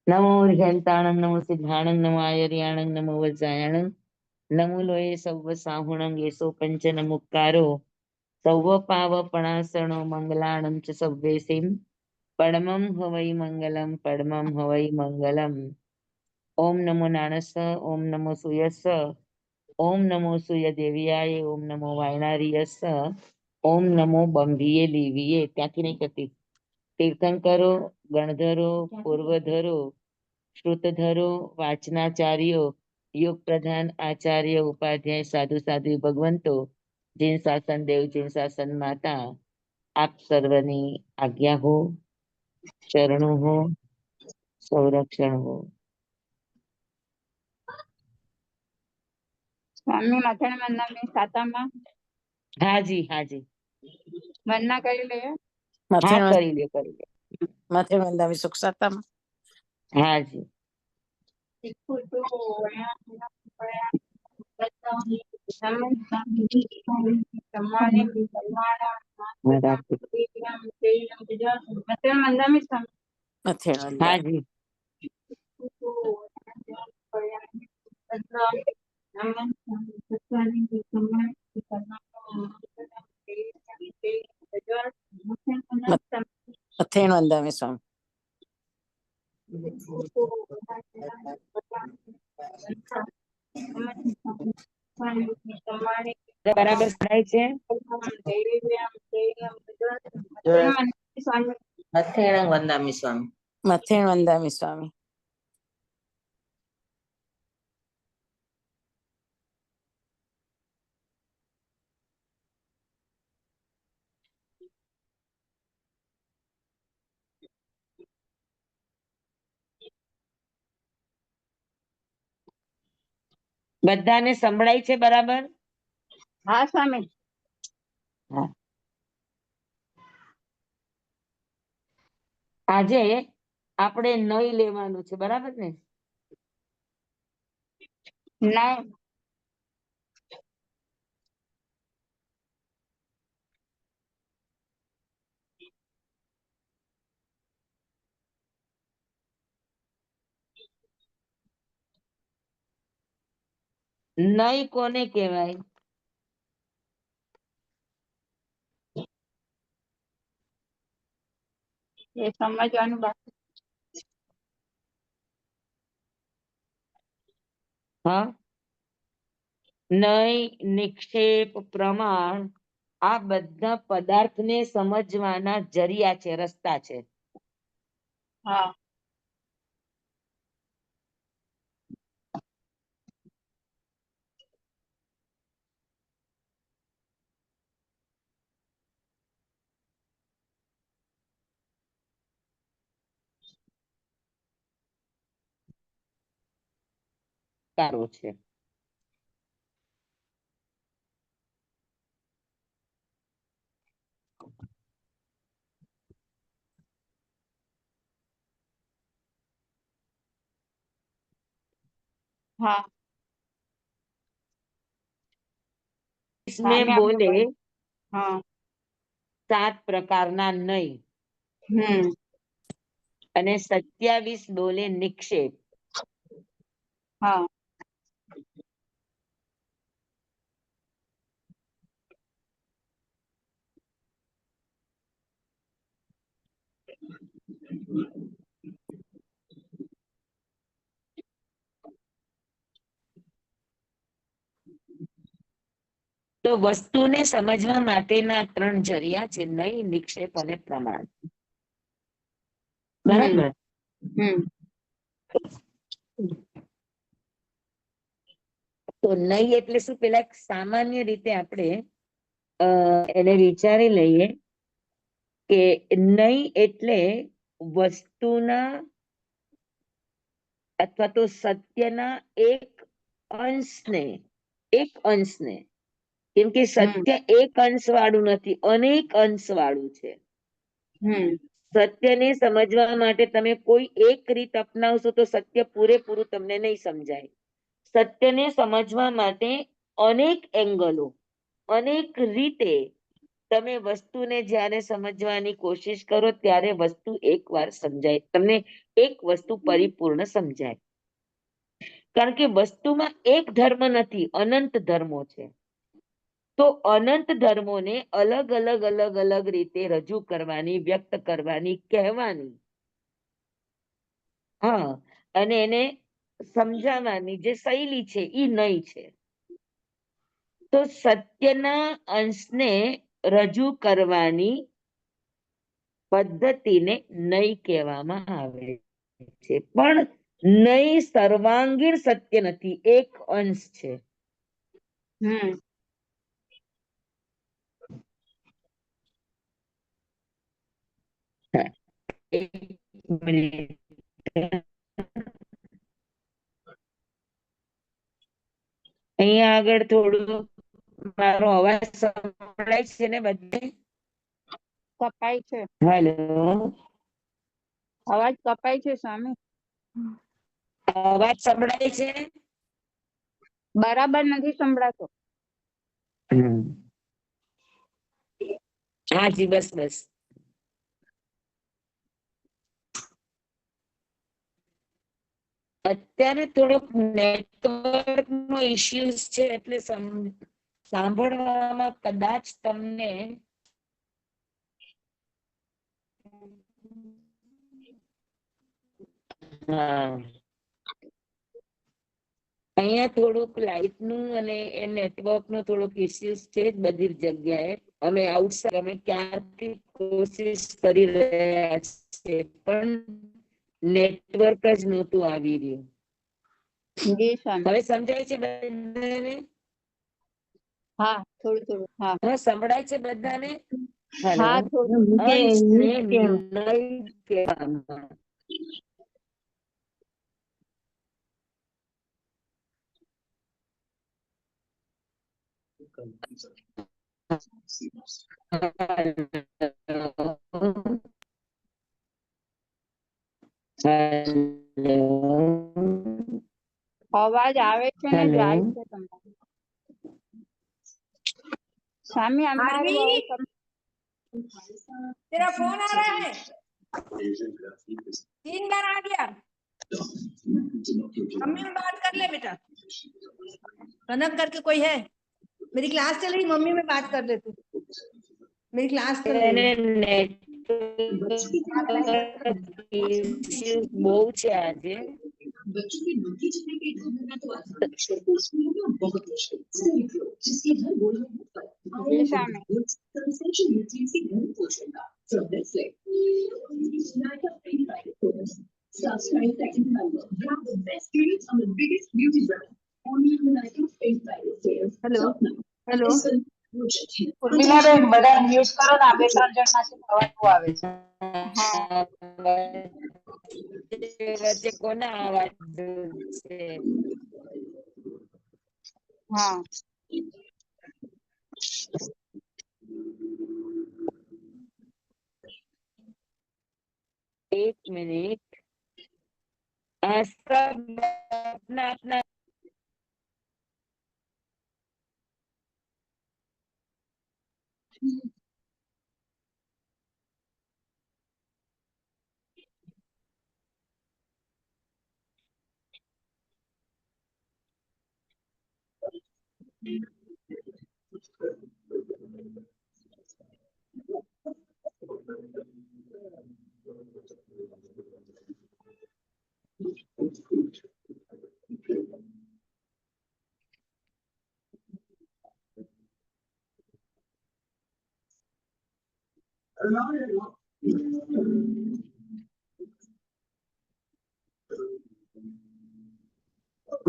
નમો ર્ઘંતાણં નમો સિદ્ધાણં નમો આયર્યાણં નમો વજ્રાયણં નમો લોયે સૌવ સાહુણં યેસો પંચન મુક્કારો સૌવ પાવપણાસણો મંગલાણં ચ સવ્વેસીમ પરમં હવૈ મંગલમ પરમં હવૈ મંગલમ. ઓમ નમો નાણસ, ઓમ નમો સૂયસ, ઓમ નમો સૂય દેવ્યાય, ઓમ નમો વાયનારીયસ, ઓમ નમો બંભીએ લીવીએ. ત્યાંથી નહીં કરતી. તીર્થંકરો, ગણધરો, પૂર્વધરો, શ્રુતધરો, વાચનાચાર્યો, યુગ પ્રધાન આચાર્ય ઉપાધ્યાય સાધુ સાધ્વી ભગવંતો, જીન શાસન દેવ, જીન શાસન માતા, આપ સર્વની આજ્ઞા હો, શરણો હો, સંરક્ષણ હો. સ્વામી માથાના મંદિરની સાતામાં હાજી હાજી, વંદના કરી લઈએ. હા કરી લે કરી લે. માથે મંદામી સુખ સાતામાં હાજી. હાજી. મથેણ વંદામી સ્વામી બરાબર થાય છે. મથેણ વંદામી સ્વામી. મથેણ વંદામી સ્વામી બધાને સંભળાય છે બરાબર? હા સ્વામી. હા. આજે આપણે નઈ લેવાનું છે બરાબર ને? ના નઈ કોને કહેવાય? એ સમજવાનું બાકી. હા, નઈ, નિક્ષેપ, પ્રમાણ આ બધા પદાર્થને સમજવાના જરિયા છે, રસ્તા છે. હા કારો છે. હા इसमें बोले હા 7 પ્રકારના નઈ અને 27 બોલે નિક્ષેપ. હા તો વસ્તુને સમજવા માટેના 3 જરિયા છે, નઈ, નિક્ષેપ અને પ્રમાણ. બરાબર. તો નઈ એટલે શું? પેલા સામાન્ય રીતે આપણે એને વિચારી લઈએ કે નઈ એટલે વસ્તુના અથવા તો સત્યના એક અંશને, કેમ કે સત્ય એક અંશ વાળું નથી, અનેક અંશ વાળું છે. સત્યને સમજવા માટે તમે કોઈ એક રીત અપનાવશો તો સત્ય પૂરેપૂરું તમને નહીં સમજાય. સત્યને સમજવા માટે અનેક એંગલો, અનેક રીતે તમે વસ્તુને જ્યારે સમજવાની કોશિશ કરો ત્યારે વસ્તુ એકવાર સમજાય, તમને એક વસ્તુ પરિપૂર્ણ સમજાય. કારણ કે વસ્તુમાં એક ધર્મ નથી, અનંત ધર્મો છે. તો અનંત ધર્મોને અલગ અલગ અલગ અલગ રીતે રજૂ કરવાની, વ્યક્ત કરવાની, કહેવાની, હા, અને એને સમજાવવાની જે શૈલી છે એ નહીં છે. તો સત્યના અંશને રજૂ કરવાની પદ્ધતિને નહીં કહેવામાં આવે છે. પણ નહીં સર્વાંગીણ સત્ય નથી, એક અંશ છે. હમ એક મિનિટ. અહીંયા આગળ થોડું મારો અવાજ સંભળાય છે ને બધે? કપાય છે, હેલો, અવાજ કપાય છે સ્વામી, અવાજ સંભળાય છે? બરાબર નથી સંભળાતો. હા જી, બસ બસ. અત્યારે થોડોક નેટવર્ક નો ઇશ્યુઝ છે એટલે સાંભળવામાં કદાચ તમને હા, અહીંયા થોડુંક લાઇટ નું અને નેટવર્ક નો થોડોક ઇશ્યુઝ છે જ બધી જ જગ્યાએ. અમે આઉટસાઇડ અમે ક્યારથી કોશિશ કરી રહ્યા છે પણ નેટવર્ક જ નહોતું આવી રહ્યું. જી સ્વામી. હવે સમજાય છે બધાને? હા, થોડું થોડું. હા હા, સંભળાય છે બધાને? હેલો, હા, થોડું. અંશને નહીં કહેવામાં. અવાજ આવે છે ને હેલો, જાય છે તમારો. સ્વામી અમારો आरवी, અવાજ तेरा फोन आ रहा है, 3 बार आ गया। मम्मी में बात कर ले बेटा, कनक करके कोई है, मेरी क्लास चल रही, मम्मी में बात कर ले तू, मेरी क्लास चल रही એને है। નેટવર્ક ઇશ્યુઝ બહુ છે આજે. बच्चों के नौकरी चलने के घर में तो आसान अक्षर को स्कूल में बहुत मुश्किल स्टडी ग्रो जिसकी हर बोल में पर જી સ્વામી. कंसंट्रेशन न्यूट्रिएंट्स की घर पोषण का from Netflix Nykaa pre private course start style second number grab the best deals on the biggest beauty brand only on Naika Free Private Sales hello shop now hello, Urmilaben બધા mute કરો ને, આ બે ત્રણ જણ માંથી અવાજ બહુ આવે છે. હા વચ્ચે કોના અવાજ છે? હા एक मिनट. सब अपना अपना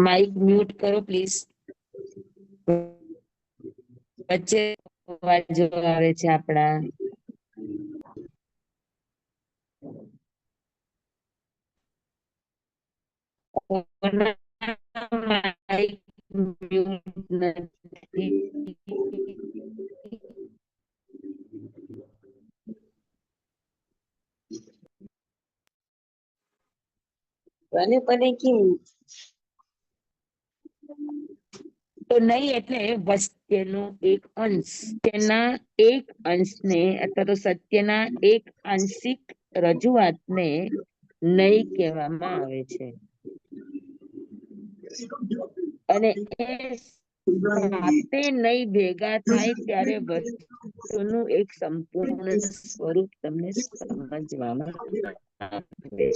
माइक म्यूट करो प्लीज. વચ્ચે અવાજો આવે છે આપણા. માઇક મ્યુટ નથી. અને પણ કેમ તો નહીં એટલે સત્યનો એક અંશ, તેના એક અંશને અથવા તો સત્યના એક આંશિક રજૂઆતને નઈ કહેવામાં આવે છે. અને એ સાથે નઈ ભેગા થાય ત્યારે વસ્તુનું એક સંપૂર્ણ સ્વરૂપ તમને સમજવામાં આવે.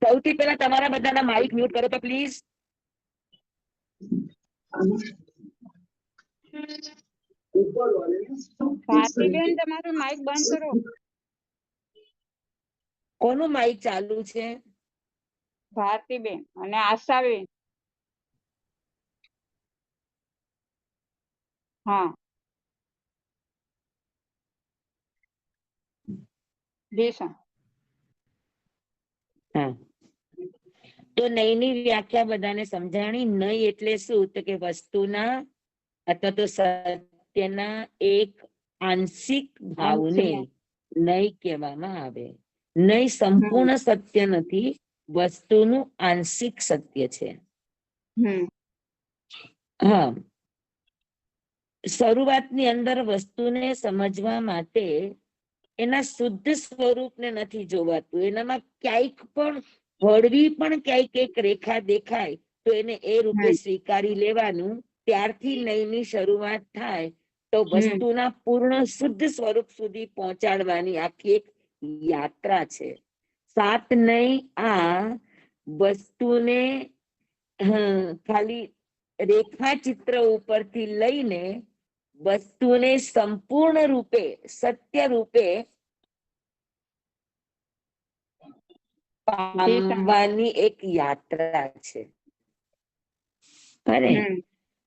સૌથી પહેલા તમારા બધાના માઇક મ્યુટ કરો તો પ્લીઝ. ભારતીબેન તમારું માઇક બંધ કરો. કોનું માઇક ચાલુ છે? ભારતીબેન અને આશાબેન. હા બેસન. હા, તો નઈની વ્યાખ્યા બધાને સમજાણી. નઈ એટલે શું? તો કે વસ્તુના અથવા તો સત્યના એક આંશિક ભાવને નઈ કહેવામાં આવે. નઈ સંપૂર્ણ સત્ય નથી, વસ્તુનું આંશિક સત્ય છે. હા, શરૂઆતની અંદર વસ્તુને સમજવા માટે એના શુદ્ધ સ્વરૂપને નથી જોવાતું. એનામાં ક્યાંક પણ હળવી પણ ક્યાંક એક રેખા દેખાય તો એને એ રૂપે સ્વીકારી લેવાનું. ત્યારથી નઈની શરૂઆત થાય તો વસ્તુના પૂર્ણ શુદ્ધ સ્વરૂપ સુધી પહોંચાડવાની આખી એક યાત્રા છે. સાત નઈ આ વસ્તુને ખાલી રેખાચિત્ર ઉપરથી લઈને વસ્તુને સંપૂર્ણ રૂપે સત્ય રૂપે પામવાની એક યાત્રા છે. અરે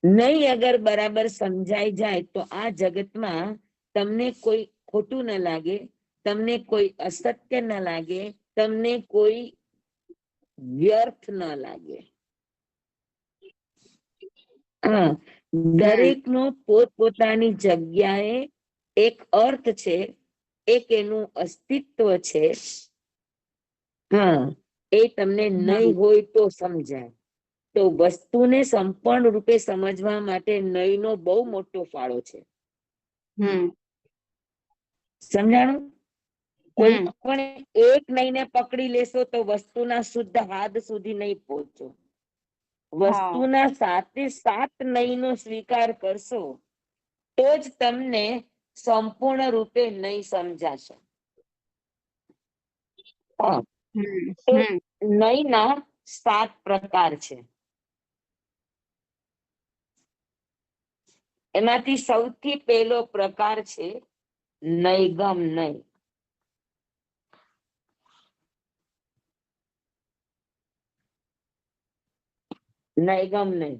નઈ અગર બરાબર સમજાઈ જાય તો આ જગતમાં તમને કોઈ ખોટું ન લાગે, તમને કોઈ અસત્ય ન લાગે, તમને કોઈ વ્યર્થ ન લાગે. હા, દરેક નો પોતપોતાની જગ્યાએ એક અર્થ છે, એક એનું અસ્તિત્વ છે. હા, એ તમને નઈ હોય તો સમજાય. તો વસ્તુને સંપૂર્ણ રૂપે સમજવા માટે નઈનો બહુ મોટો ફાળો છે. સમજાણું? કોઈ પણ એક નઈને પકડી લેશો તો વસ્તુના શુદ્ધ હાદ સુધી નહીં પહોંચો. વસ્તુના સાથે સાત નઈનો સ્વીકાર કરશો તો જ તમને સંપૂર્ણ રૂપે નઈ સમજાશે. નઈના 7 પ્રકાર છે. એમાંથી સૌથી પહેલો પ્રકાર છે નૈગમ નઈ. નૈગમ નઈ.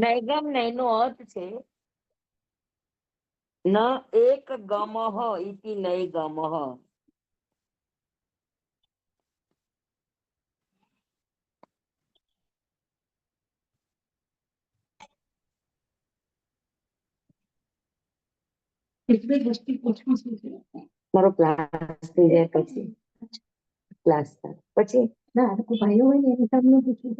નૈગમ નઈનો અર્થ છે ન એક ગમઃ ઇતિ નૈગમઃ. મારો ક્લાસ થઈ જાય પછી ક્લાસ થાય પછી ના ભાઈઓ હોય ને એની સામે પૂછવું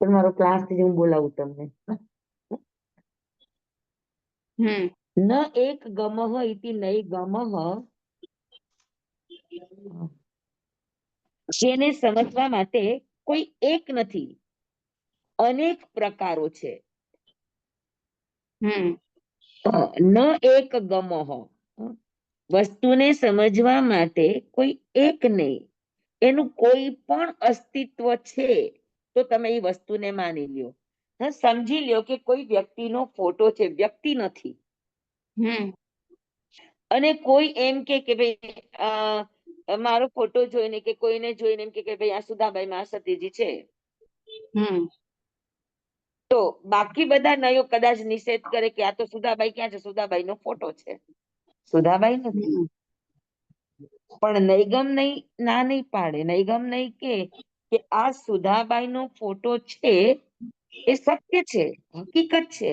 પણ મારો ક્લાસ થી હું બોલાવું તમને. ન એક ગમઃ ઇતિ નૈગમઃ. જેને સમજવા માટે કોઈ એક નથી, અનેક પ્રકારો છે. ન એક ગમઃ. વસ્તુને સમજવા માટે કોઈ એક નહીં, એનું કોઈ પણ અસ્તિત્વ છે તો તમે એ વસ્તુને માની લ્યો. સમજી લ્યો કે કોઈ વ્યક્તિનો ફોટો છે, વ્યક્તિ નથી. અને કોઈ એમ કે ભાઈ મારો ફોટો જોઈને કે કોઈને જોઈને એમ કે ભાઈ આ સુધાબાઈ માં સતીજી છે. તો બાકી બધા નયો કદાચ નિષેધ કરે કે આ તો સુધાબાઈ ક્યાં છે, સુધાબાઈ નો ફોટો છે. સુધાબાઈ નથી. પણ નૈગમ નઈ ના નહીં પાડે. નૈગમ નઈ કે આ સુધાબાઈ નો ફોટો છે એ સત્ય છે, હકીકત છે.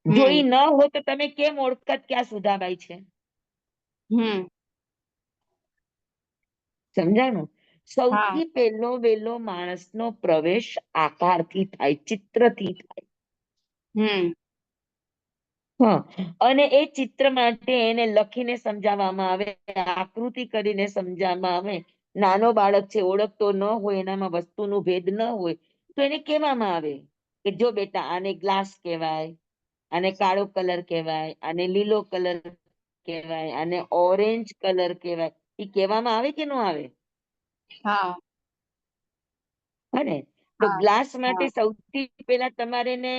જો ઈ ન હોય તો તમે કેમ ઓળખત કે આ સુધાબાઈ છે? સમજાણું? સૌથી પહેલો વહેલો માણસનો પ્રવેશ આકારથી થાય, ચિત્રથી થાય. અને એ ચિત્ર માટે એને લખીને સમજાવવામાં આવે, આકૃતિ કરીને સમજાવવામાં આવે. નાનો બાળક છે, ઓળખતો ન હોય, એનામાં વસ્તુનું ભેદ ન હોય, તો એને કહેવામાં આવે કે જો બેટા આને ગ્લાસ કહેવાય, આને કાળો કલર કહેવાય, આને લીલો કલર કહેવાય, આને ઓરેન્જ કલર કહેવાય. એ કહેવામાં આવે કે ન આવે? ને તો ગ્લાસ માટે સૌથી પહેલા તમારે એને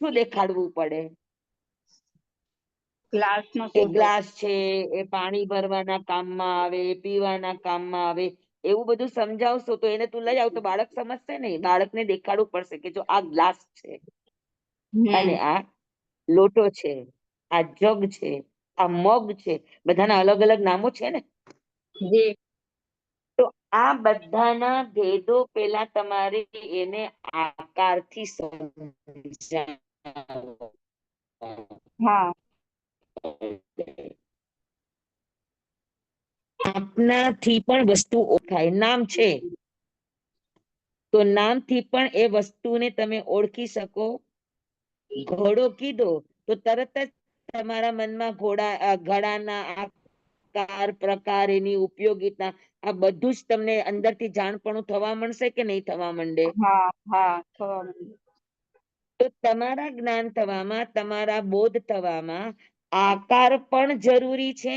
શું દેખાડવું પડે? કે ગ્લાસ છે એ પાણી ભરવાના કામમાં આવે, પીવાના કામમાં આવે, એવું બધું સમજાવશો તો એને તું લઈ આવ તો બાળક સમજશે નહીં. બાળકને દેખાડવું પડશે કે જો આ ગ્લાસ છે, અને આ લોટો છે, આ જગ છે, આ મગ છે. બધાના અલગ અલગ નામો છે ને. તો આ બધાના ભેદો પેલા તમારે એને આકારથી સમજાવવા. આપનાથી પણ વસ્તુ ઓળખાય. નામ છે તો નામથી પણ એ વસ્તુને તમે ઓળખી શકો. ઘોડો કીધો તો તરત જ તમારા મનમાં ઘોડાના આકાર, પ્રકાર, એની ઉપયોગિતા, આ બધું જ તમને અંદરથી જાણપણું થવા માંડશે કે નહીં થવા માંડે? તો તમારા જ્ઞાન થવામાં, તમારા બોધ થવામાં આકાર પણ જરૂરી છે,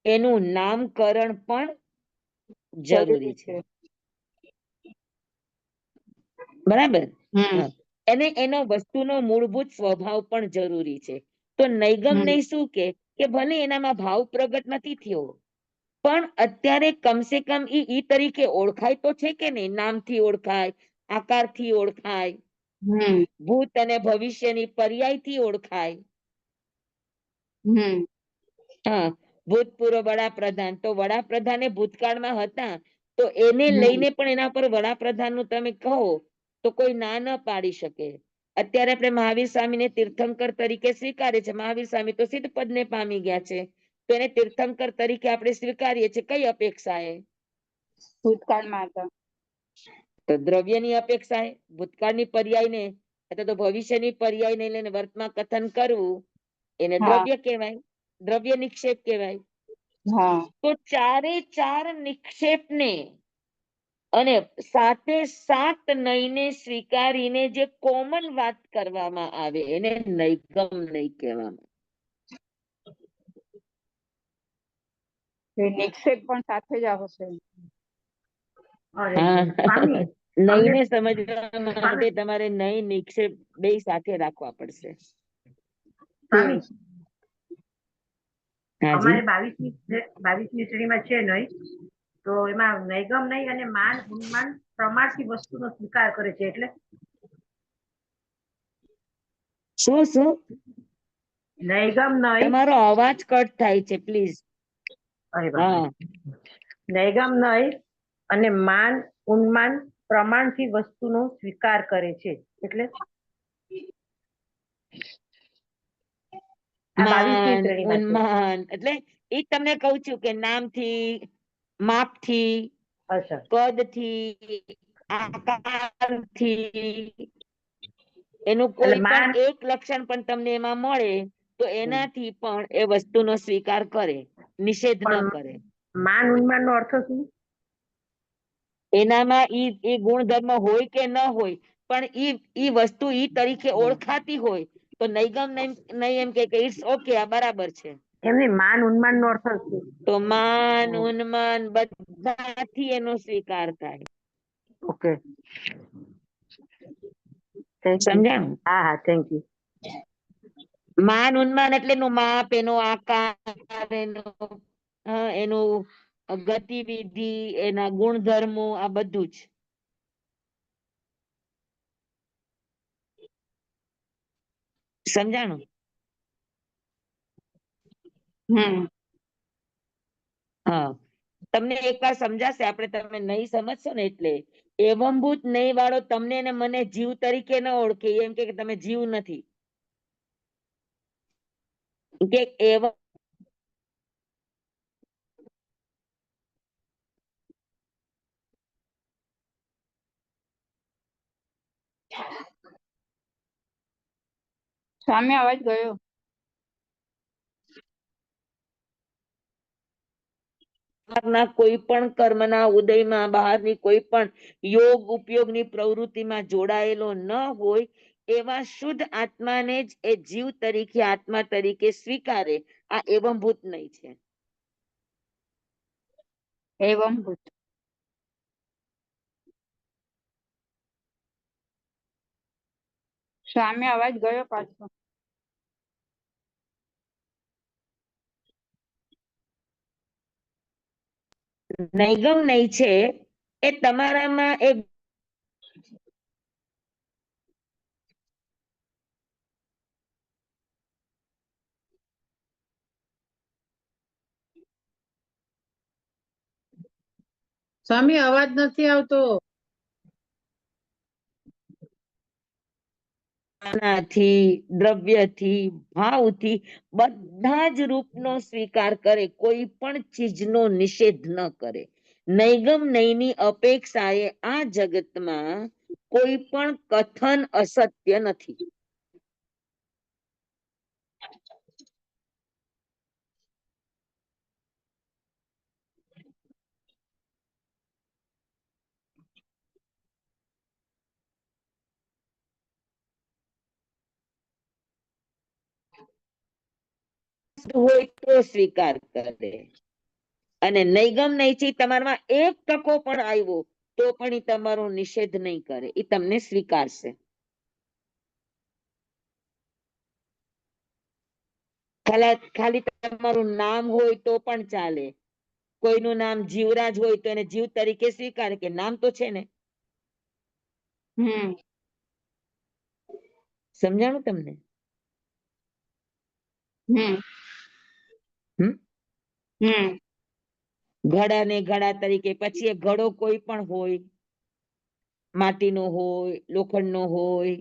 એનું નામકરણ પણ જરૂરી છે. બરાબર? એને એનો વસ્તુનો મૂળભૂત સ્વભાવ પણ જરૂરી છે. તો નૈગમ નહીં શું કે ભલે એનામાં ભાવ પ્રગટ નથી થયો, પણ અત્યારે કમસે કમ ઈ તરીકે ઓળખાય તો છે કે નહીં? નામથી ઓળખાય, આકારથી ઓળખાય, ભૂત અને ભવિષ્યની પર્યાયથી ઓળખાય. ભૂતપૂર્વ વડાપ્રધાન, તો વડાપ્રધાન એ ભૂતકાળમાં હતા, તો એને લઈને પણ એના પર વડાપ્રધાનનું તમે કહો તો કોઈ ના ન પાડી શકે. અત્યારે આપણે મહાવીર સ્વામીને તીર્થંકર તરીકે સ્વીકારે છે. મહાવીર સ્વામી તો સિદ્ધ પદને પામી ગયા છે, તો એને તીર્થંકર તરીકે આપણે સ્વીકારીએ છીએ. કઈ અપેક્ષાએ? ભૂતકાળમાં હતા તો દ્રવ્યની અપેક્ષાએ. ભૂતકાળની પર્યાયને અથવા તો ભવિષ્યની પર્યાયને લઈને વર્તમાન કથન કરવું, એને દ્રવ્ય કહેવાય, દ્રવ્ય નિક્ષેપ કહેવાય. તો ચારે ચાર નિક્ષેપને અને સાથે સાત નયને સ્વીકારીને જે કોમન વાત કરવામાં આવે એને નૈગમ નહીં કહેવામાં. નિક્ષેપ પણ સાથે જ આવશે. નયને સમજવા માટે તમારે નય નિક્ષેપ બે સાથે રાખવા પડશે. અમારે 22મી શ્રેણીમાં છે નય, તો એમાં નૈગમ નય અને માન ઉન્માન પ્રમાણથી વસ્તુનો સ્વીકાર કરે છે. એટલે શું નૈગમ નય, તમારો અવાજ કટ થાય છે, પ્લીઝ. નૈગમ નય અને માન ઉન્માન પ્રમાણથી વસ્તુનો સ્વીકાર કરે છે. એટલે માન ઉન્માન એટલે એ તમને કહું છું કે નામથી, માપથી, કદથી, આકારથી, એનું કોઈ પણ એક લક્ષણ પણ તમને એમાં મળે તો એનાથી પણ એ વસ્તુનો સ્વીકાર કરે, નિષેધ ન કરે. માન ઉન્માન નો અર્થ શું? એનામાં ઈ ગુણધર્મ હોય કે ન હોય, પણ ઈ વસ્તુ ઈ તરીકે ઓળખાતી હોય તો નૈગમ નહીં એમ કે ઇટ્સ ઓકે, આ બરાબર છે. એમને માન ઉન્માન નો અર્થ શું? તો માન ઉન્માન બધાથી એનો સ્વીકાર થાય. ઓકે, સમજાણું? હા, થેન્ક યુ. માન ઉન્માન એટલે એનું માપ, એનો આકાર, એનું ગતિવિધિ, એના ગુણધર્મો, આ બધું જ. સમજાણું? હા, તમને એક વાર સમજાશે. આપણે તમે નહીં સમજશો ને એટલે એવંભૂત નહીં વાળો તમને ને મને જીવ તરીકે ન ઓળખે, એમ કે તમે જીવ નથી. કે એવા સ્વામી અવાજ ગયો. બહારના કોઈ પણ કર્મના ઉદયમાં બહારની કોઈ પણ યોગ ઉપયોગની પ્રવૃત્તિમાં જોડાયેલો ન હોય એવા શુદ્ધ આત્માને જ એ જીવ તરીકે આત્મા તરીકે સ્વીકારે. આ એવંભૂત નહીં છે. એવમ ભૂત. સ્વામી અવાજ ગયો પાછો. નૈગમ નહીં છે એ તમારામાં એક સ્વામી અવાજ નથી આવતો. થી દ્રવ્યથી ભાવથી બધા જ રૂપનો સ્વીકાર કરે, કોઈ પણ ચીજનો નિષેધ ન કરે. નૈગમ નૈની અપેક્ષાએ આ જગતમાં કોઈ પણ કથન અસત્ય નથી. હોય તો સ્વીકાર કરે અને નૈગમ નૈથી તમારામાં એક ટકો પણ આવ્યો તો પણ એ તમારો નિષેધ નહીં કરે, એ તમને સ્વીકારશે. ખાલી તમારું નામ હોય તો પણ ચાલે. કોઈનું નામ જીવરાજ હોય તો એને જીવ તરીકે સ્વીકારે કે નામ તો છે ને. સમજાણું તમને? ઘડા ને ઘડા તરીકે પછી એ ઘડો કોઈ પણ હોય, માટીનો હોય, લોખંડનો હોય,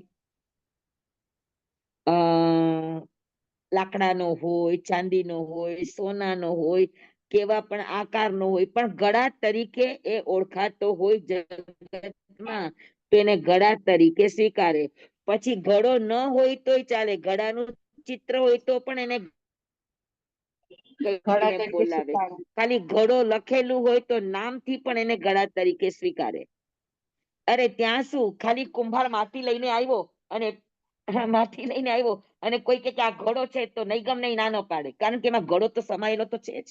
લાકડાનો હોય, ચાંદીનો હોય, સોનાનો હોય, કેવા પણ આકારનો હોય, પણ ગળા તરીકે એ ઓળખાતો હોય જગતમાં તો એને ગળા તરીકે સ્વીકારે. પછી ઘડો ન હોય તોય ચાલે, ગળાનું ચિત્ર હોય તો પણ એને બોલાવે. ખાલી ઘડો લખેલું હોય તો નામથી પણ એને ગળા તરીકે સ્વીકારે. અરે ત્યાં શું, ખાલી કુંભાર માટી લઈને આવ્યો અને કોઈ કે આ ઘડો છે તો નૈગમ નહીં નાનો પાડે, કારણ કે એમાં ઘડો તો સમાયેલો તો છે જ.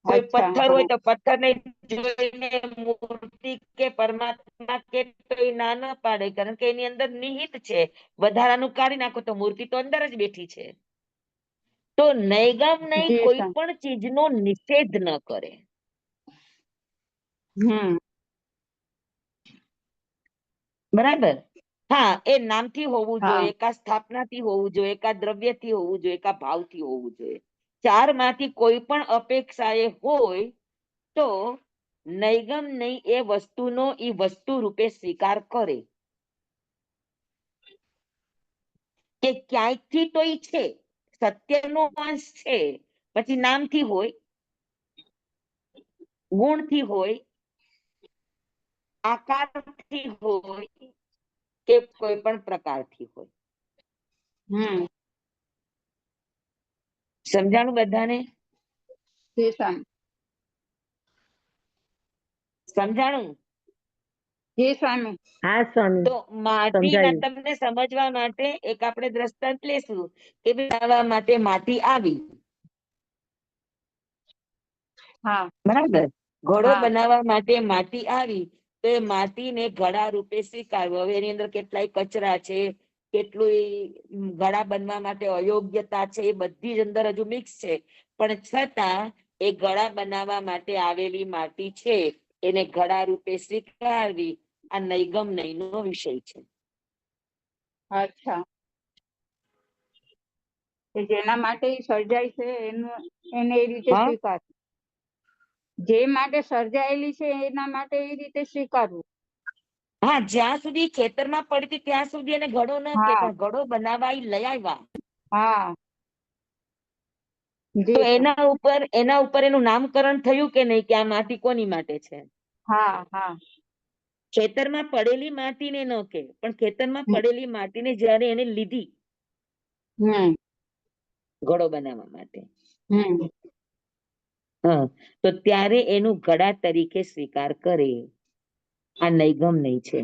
કોઈ પથ્થર હોય તો પથ્થર ને જોઈને મૂર્તિ કે પરમાત્મા કે તો એ ના ન પાડે, કારણ કે એની અંદર નિહિત છે. વધારાનું કાઢી નાખો તો મૂર્તિ તો અંદર જ બેઠી છે. તો નૈગમ નહીં કોઈ પણ ચીજનો નિષેધ ન કરે. બરાબર? હા, એ નામથી હોવું જોઈએ, કા સ્થાપનાથી હોવું જોઈએ, કા દ્રવ્યથી હોવું જોઈએ, કા ભાવથી હોવું જોઈએ. ચાર માંથી કોઈ પણ અપેક્ષાએ હોય તો નૈગમ નહીં એ વસ્તુનો ઈ વસ્તુ રૂપે સ્વીકાર કરે. કે ક્યાંયથી તો ઈ છે, સત્યનો અંશ છે, પછી નામથી હોય, ગુણથી હોય, આકારથી હોય કે કોઈ પણ પ્રકારથી હોય. સમજાણું બધાને? સમજાણું? હા સ્વામી, તો માટીના તમને સમજવા માટે એક આપણે દ્રષ્ટાંત લેશું કે બનાવવા માટે માટી આવી. બરાબર? ઘોડો બનાવવા માટે માટી આવી તો એ માટીને ઘડા રૂપે સ્વીકારવો. હવે એની અંદર કેટલાય કચરા છે, કેટલું ઘડા બનવા માટે અયોગ્યતા છે, એ બધી જ અંદર હજુ મિક્સ છે, પણ છતાં એ ઘડા બનાવવા માટે આવેલી માટી છે એને ઘડા રૂપે સ્વીકારવી, આ નૈગમ નૈનો વિષય છે. અચ્છા. જેના માટે સર્જાય છે એને એ રીતે સ્વીકાર, જે માટે સર્જાયેલી છે એના માટે એ રીતે સ્વીકારવું. હા, જ્યાં સુધી ખેતરમાં પડતી ત્યાં સુધી એને ઘડો ન કે, પણ ઘડો બનાવવા લઈ આવ્યા તો એના ઉપર એનું નામકરણ થયું કે નહીં, કે આ માટી કોની માટે છે? ખેતરમાં પડેલી માટીને ન કે, પણ ખેતરમાં પડેલી માટીને જયારે એને લીધી હમ ઘડો બનાવવા માટે, હમ હા, તો ત્યારે એનું ઘડા તરીકે સ્વીકાર કરે. આ નૈગમ નહીં છે.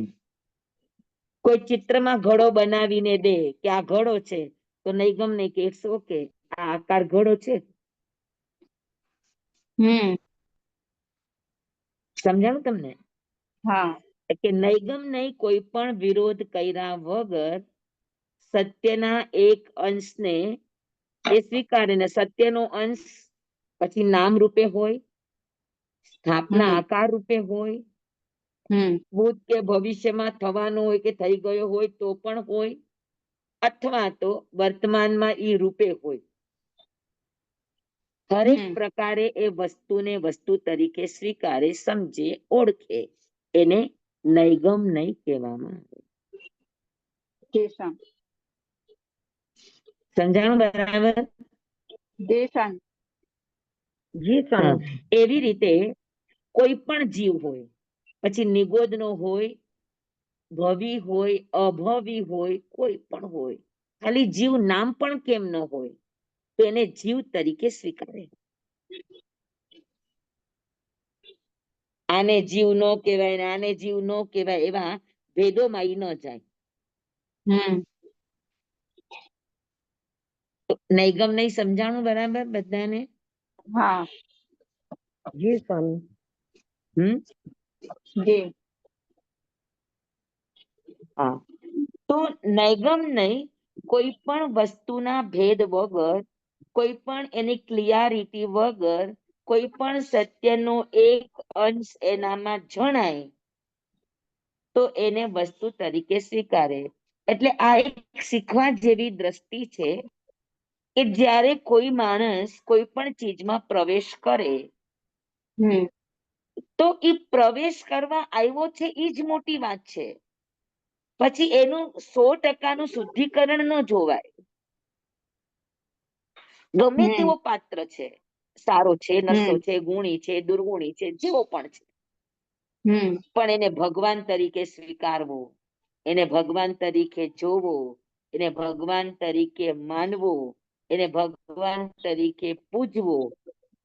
કોઈ ચિત્રમાં ઘડો બનાવીને દે કે આ ઘડો છે, તો નૈગમ નહીં કે ઇટ્સ ઓકે, આ આકાર ઘડો છે. હમ સમજાણું તમને? હા કે નૈગમ નહીં, કોઈ પણ વિરોધ કર્યા વગર સત્યના એક અંશને એ સ્વીકારે, ને સત્યનો અંશ પછી નામ રૂપે હોય, સ્થાપના હમ આકાર રૂપે હોય, હમ ભૂત કે ભવિષ્યમાં થવાનું હોય કે થઈ ગયો હોય તો પણ હોય, અથવા તો વર્તમાનમાં ઈ રૂપે હોય. હરેક હમ પ્રકારે એ વસ્તુને વસ્તુ તરીકે સ્વીકારે, સમજે, ઓળખે, એને નૈગમ નહીં કહેવામાં આવે. દેશાંગ સમજાણું બરાબર? દેશાંગ હા, એવી રીતે કોઈ પણ જીવ હોય, પછી નિગોદ નો હોય, ભવી હોય, અભવી હોય, કોઈ પણ હોય, ખાલી જીવ નામ પણ કેમ ન હોય, તો એને જીવ તરીકે સ્વીકારે. આને જીવ નો કહેવાય ને આને જીવ નો કહેવાય, એવા ભેદોમાં ઈ ન જાય. હમ તો નૈગમ નહીં સમજાણું બરાબર બધાને? હા જી સ્વામી. હમ જી હા, તો નૈગમ નહીં, કોઈ પણ વસ્તુના ભેદ વગર, કોઈ પણ એની ક્લિયારિટી વગર, કોઈ પણ સત્યનો એક અંશ એનામાં જણાય તો એને વસ્તુ તરીકે સ્વીકારે. એટલે આ એક શીખવા જેવી દ્રષ્ટિ છે કે જ્યારે કોઈ માણસ કોઈ પણ ચીજમાં પ્રવેશ કરે, હમ તો એ પ્રવેશ કરવા આવ્યો છે એ જ મોટી વાત છે. પછી એનું 100% શુદ્ધિકરણ ન જોવાય. ગમે હમ તેવો પાત્ર છે, સારો છે, નસો હમ છે, ગુણી છે, દુર્ગુણી છે, જેવો પણ છે, હમ પણ એને ભગવાન તરીકે સ્વીકારવો, એને ભગવાન તરીકે જોવો, એને ભગવાન તરીકે માનવો, એને ભગવાન તરીકે પૂજવો,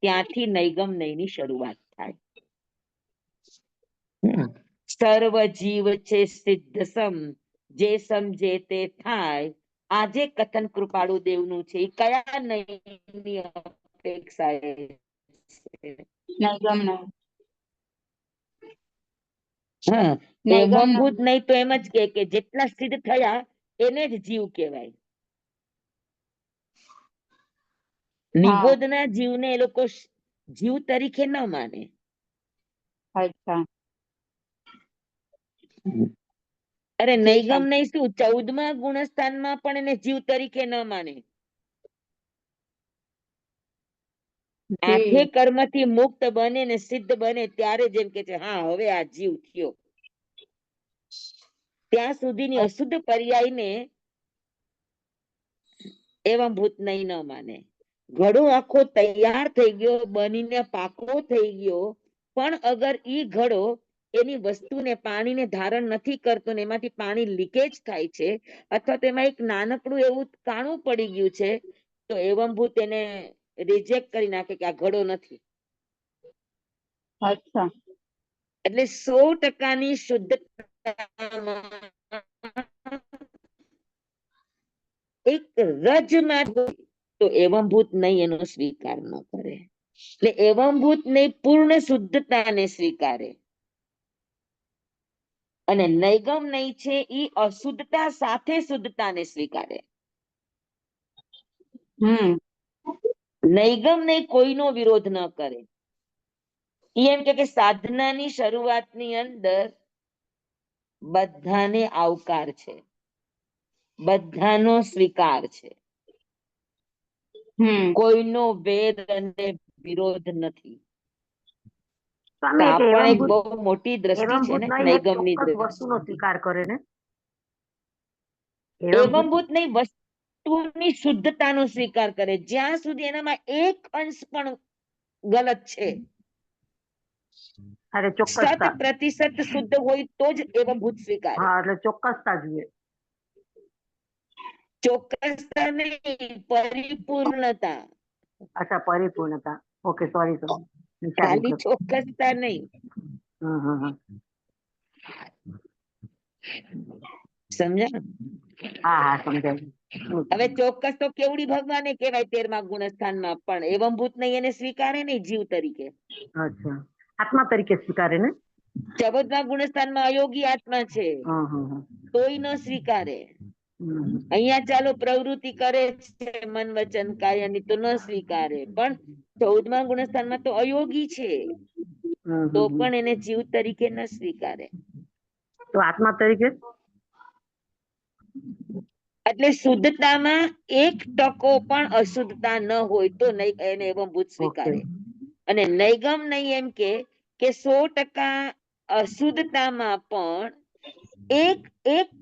ત્યાંથી નૈગમ નહીંની શરૂઆત થાય. સર્વ જીવ છે સિદ્ધ સમ, જે સમજે તે થાય. આજે કથન કૃપાળુ દેવનું છે, એ કયા નૈની અપેક્ષાએ છે? નૈગમ નહીં હા, નૈગમ એવંભૂત નહીં નહીં તો એમ જ કે જેટલા સિદ્ધ થયા એને જ જીવ કહેવાય. હા નિગોદના જીવને એ લોકો જીવ તરીકે ન માને. અચ્છા અરે નૈગમ દેશાંગ નહીં શું, 14મા ગુણસ્થાનમાં પણ એને જીવ તરીકે ન માને. આઠે જી કર્મથી મુક્ત બને ને સિદ્ધ બને ત્યારે જેમ કે છે હા હવે આ જીવ થયો. ત્યાં સુધીની અશુદ્ધ પર્યાયને એવંભૂત નહીં ન માને. ઘડો આખો તૈયાર થઈ ગયો, બનીને પાકો થઈ ગયો, પણ અગર ઈ ઘડો એની વસ્તુને પાણીને ધારણ નથી કરતો ને એમાંથી પાણી લીકેજ થાય છે, અથવા તેમાં એક નાનકડું એવું કાણું પડી ગયું છે, તો એવંભૂત એને રિજેક્ટ કરી નાખે કે આ ઘડો નથી. અચ્છા એટલે 100%ની શુદ્ધતામાં એક રજમાં તો એવંભૂત નહીં એનો સ્વીકાર ન કરે. એટલે એવંભૂત નહીં પૂર્ણ શુદ્ધતાને સ્વીકારે. અને નૈગમ નહીં છે ઈ અશુદ્ધતા સાથે શુદ્ધતાને સ્વીકારે. હમ નૈગમ નહીં કોઈનો વિરોધ ન કરે. ઈ એમ કે સાધનાની શરૂઆતની અંદર બધાને આવકાર છે, બધાનો સ્વીકાર છે, હમ કોઈનો વેદ અને વિરોધ નથી. તો સ્વામી આ એટલે પણ એક બહુ મોટી દ્રષ્ટિ છે એવંભૂત ને નહીં એક નૈગમની ચોક્કસ વસ્તુનો દ્રષ્ટિ. સ્વીકાર કરે ને. એવંભૂત એવંભૂત નહીં વસ્તુની શુદ્ધતાનો સ્વીકાર કરે, જ્યાં સુધી એનામાં એક અંશ પણ ગલત છે અરે શત ચોક્કસતા. પ્રતિશત શુદ્ધ હોય તો જ એવમ ભૂત સ્વીકારે. હા એટલે ચોક્કસતા જોઈએ. ચોક્કસતા નહીં, પરિપૂર્ણતા. અચ્છા પરિપૂર્ણતા. Okay sorry sorry. ખાલી ચોક્કસતા નહીં. સમજ્યા? હા હા સમજાય. હવે ચોક્કસ તો કેવડી ભગવાને કહેવાય 13મા ગુણસ્થાનમાં, પણ એવમ ભૂત નહીં એને સ્વીકારે નહીં જીવ તરીકે. અચ્છા આત્મા તરીકે સ્વીકારે ને. 14મા ગુણસ્થાનમાં અયોગી આત્મા છે, તોય ન સ્વીકારે. અહીંયા ચાલો પ્રવૃત્તિ કરે છે મન વચન કાયાની, તો ન સ્વીકારે. પણ 14મા ગુણસ્થાનમાં તો અયોગી છે, તો પણ એને જીવ તરીકે ન સ્વીકારે. તો આત્મા તરીકે એટલે શુદ્ધતામાં 1% પણ અશુદ્ધતા ન હોય તો નહીં એને એવમ ભૂત સ્વીકારે. અને નૈગમ નહીં એમ કે 100% અશુદ્ધતામાં પણ એક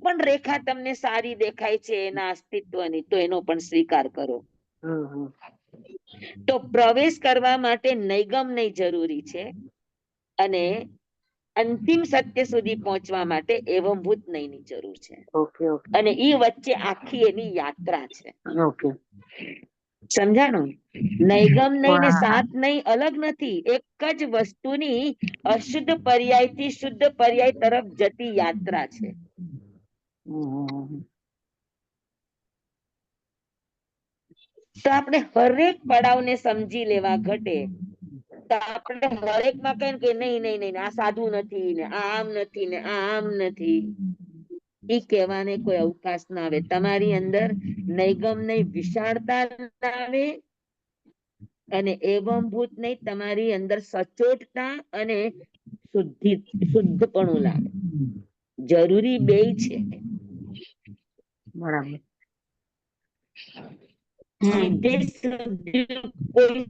પણ રેખા તમને સારી દેખાય છે એના અસ્તિત્વની, તો એનો પણ સ્વીકાર કરો. તો પ્રવેશ કરવા માટે નૈગમ નહીં જરૂરી છે, અને અંતિમ સત્ય સુધી પહોંચવા માટે એવમ ભૂત નહીંની જરૂર છે. ઓકે ઓકે અને એ વચ્ચે આખી એની યાત્રા છે. ઓકે. સમજાણું? નૈગમ નહીં ને સાત નહીં અલગ નથી, એક જ વસ્તુની અશુદ્ધ પર્યાય થી શુદ્ધ પર્યાય તરફ જતી યાત્રા છે. તો આપણે હરેક પડાવને સમજી લેવા ઘટે, તો આપણે હરેક માં કહીએ કે નહીં નહીં નહીં આ સાધુ નથી ને આ આમ નથી ને આ આમ નથી, ઈ કહેવાને કોઈ અવકાશ ના આવે. તમારી અંદર નૈગમ નહીં વિશાળતા આવે, અને એવમ ભૂત નહીં તમારી અંદર સચોટતા અને શુદ્ધપણું લાવે. જરૂરી બે છે. બરાબર. કોઈ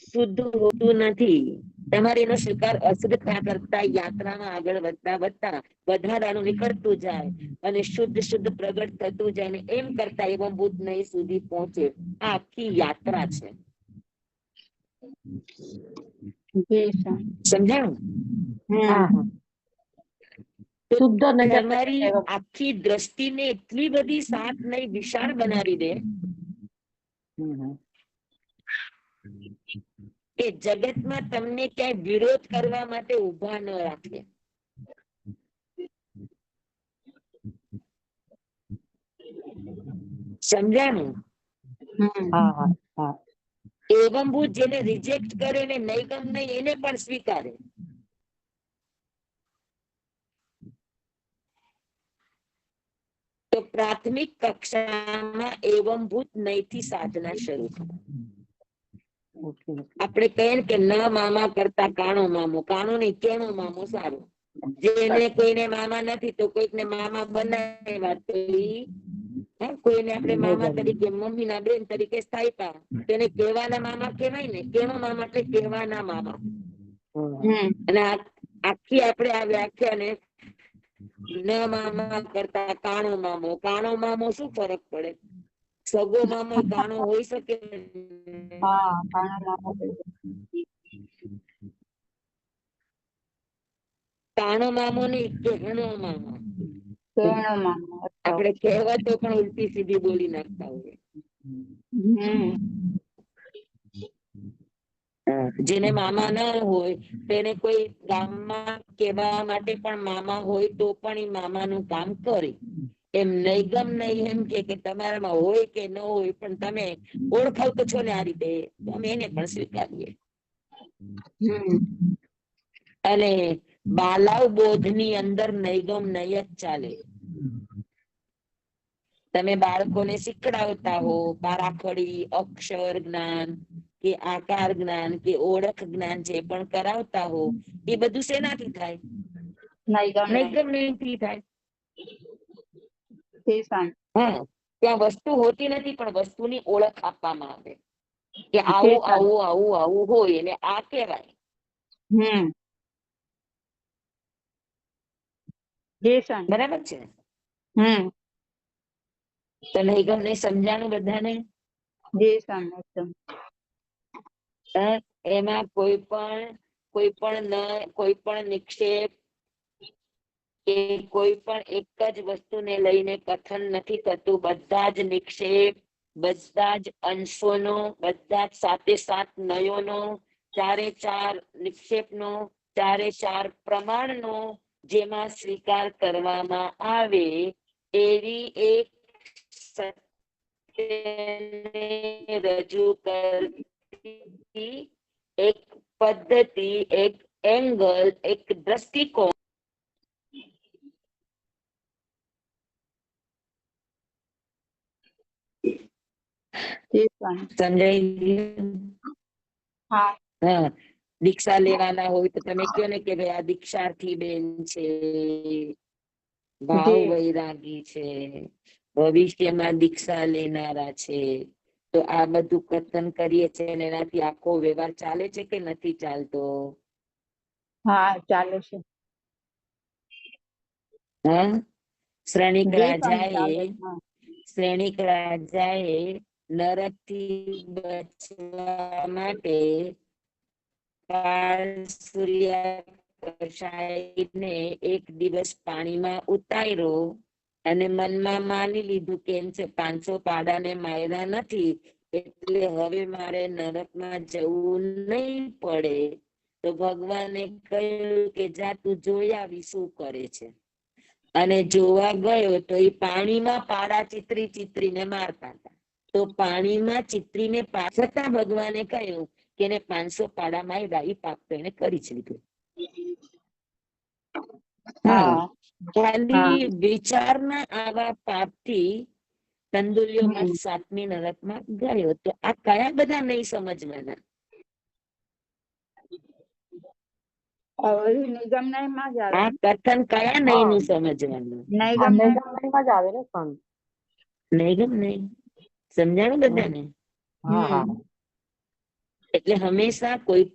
શુદ્ધ હોતું નથી. તમારે એનો સ્વીકાર અશુદ્ધતા કરતા યાત્રામાં આગળ વધતા વધતા વધારાનું નીકળતું જાય અને શુદ્ધ શુદ્ધ પ્રગટ થતું જાય, ને એમ કરતા એવમ ભૂત નહીં સુધી પહોંચે. આ આખી યાત્રા છે. સમજાણું? તમારી આખી દ્રષ્ટિને એટલી બધી સાત નહીં વિશાળ બનાવી દે કે જગતમાં તમને ક્યાંય વિરોધ કરવા માટે ઉભા ન રાખે. સમજાણું? એવમ ભૂત જેને રિજેક્ટ કરે ને નૈગમ નહીં એને પણ સ્વીકારે. તો પ્રાથમિક કક્ષામાં એવમ ભૂત નહીંથી સાધના શરૂ થાય. આપણે કહીએ કે ન મામા કરતા કાણો મામો, કાણો નહીં કેણો મામો સારું. જેને કોઈને મામા નથી તો કોઈકને મામા બનાવ્યા, તો કોઈને આપણે મામા તરીકે મમ્મી ના બેન તરીકે સ્થાયતા, તેને કહેવાના મામા કહેવાય ને. કેણો મામા એટલે કહેવાના મામા. અને આખી આપણે આ વ્યાખ્યાને ન મામા કરતા કાણો મામો, કાણો મામો શું ફરક પડે? સગો મામો કાણો હોઈ શકે. કાણો મામો નહીં, કેહણો મામો. આપણે કહેવતો પણ ઉલટી સીધી બોલી નાખતા હોય. જેને મામા ન હોય તેને કોઈ ગામમાં કહેવા માટે પણ મામા હોય તો પણ એ મામાનું કામ કરે. એમ નૈગમ નહીં એમ કે તમારામાં હોય કે ન હોય, પણ તમે ઓળખાવ તો છો ને આ રીતે, અમે એને પણ સ્વીકારીએ. અને બાલાવ બોધ ની અંદર નૈગમ નહીં જ ચાલે. તમે બાળકોને શીખડાવતા હો બારાખડી, અક્ષર જ્ઞાન કે આકાર જ્ઞાન કે ઓળખ જ્ઞાન જે પણ કરાવતા હો, એ બધું શેનાથી થાય? નૈગમ નહીંથી થાય. હા, ત્યાં વસ્તુ હોતી નથી, પણ વસ્તુની ઓળખ આપવામાં આવે કે આવું આવું આવું આવું હોય એટલે આ કહેવાય. બરાબર છે? તો નૈગમ ને સમજાણું બધાને? એમાં કોઈ પણ કોઈ પણ નિક્ષેપ કે કોઈ પણ એક જ વસ્તુને લઈને કથન નથી થતું. બધા જ નિક્ષેપ, બધા જ અંશોનો, બધા જ સાતે સાત નયોનો, ચારે ચાર નિક્ષેપનો, ચારે ચાર પ્રમાણનો જેમાં સ્વીકાર કરવામાં આવે એવી એક સત્યને રજૂ કરતી એક પદ્ધતિ, એક એંગલ, એક દ્રષ્ટિકોણ જી સ્વામી. સમજાઈ ગયું? હા. હા, દીક્ષા લેવાના હોય તો તમે કયો ને કે ભાઈ આ દીક્ષાર્થી બેન છે, ભાવ જી. વૈરાગી છે, ભવિષ્યમાં દીક્ષા લેનારા છે, તો આ બધું કથન કરીએ છીએ અને એનાથી આખો વ્યવહાર ચાલે છે કે નથી ચાલતો? હા, ચાલે છે. હા, શ્રેણિક જી સ્વામી, ચાલે. રાજાએ હા. શ્રેણિક રાજાએ નરકથી બચવા માટે કાળ સૂર્ય કષાયને એક દિવસ પાણીમાં ઉતાર્યો અને મનમાં માની લીધું કે એમ છે 500 પાડાને માર્યા નથી એટલે હવે મારે નરકમાં જવું નહીં પડે. તો ભગવાને કહ્યું કે જા તું જોઈ આવી શું કરે છે. અને જોવા ગયો તો એ પાણીમાં પાડા ચીતરીને મારતા હતા. તો પાણીમાં ચીતરીને પાછતા ભગવાને કહ્યું કે એને 500 પાડા માર્યા, એ પાપ તો એને કરી જ લીધું. હા, ખાલી વિચારના આવા પાપથી કંદુલ્યોમાં 7મી નરકમાં ગયો. તો આ કયા બધા નહીં સમજવાના? હવે નિગમ માં જ આવે. આ કથન કયા નહીં નું સમજવાનું? નિગમ જ આવે ને સ્વામી. નહીં નહીં સમજાણું બધાને? એટલે હંમેશા કોઈ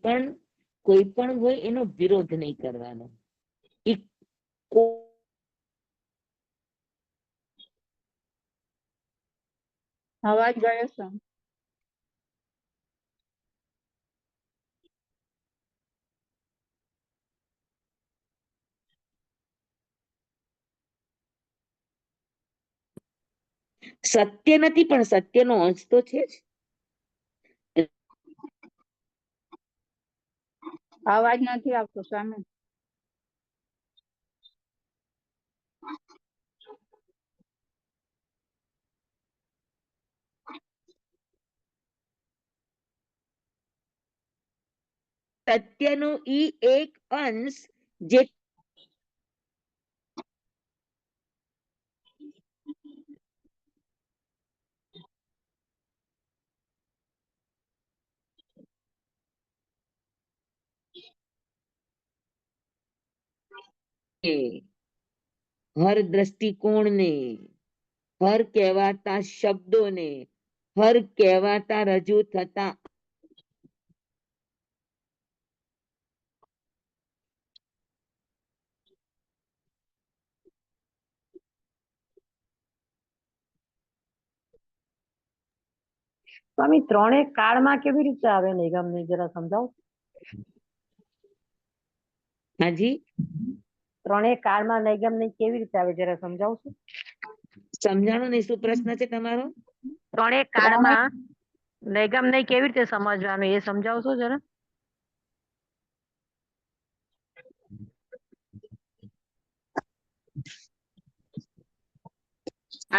પણ હોય એનો વિરોધ નહીં કરવાનો. અવાજ ગયો છે. સત્ય નથી પણ સત્યનો અંશ તો છે જ. અવાજ નથી આવતો સ્વામી. સત્યનો ઈ એક અંશ જે હર દ્રષ્ટિકોણને, હર કહેવાતા શબ્દોને, હર કહેવાતા રજૂ થતા સ્વામી ત્રણેય કાળમાં કેવી રીતે આવે નિગમ ને જરા સમજાવો. હાજી, ત્રણેય કાળમાં નિગમ ને કેવી રીતે આવે જરા સમજાવશો? સમજાણું નહીં, શું પ્રશ્ન છે તમારો? ત્રણેય કાળમાં નિગમ ને કેવી રીતે સમજવાનું એ સમજાવશો જરા.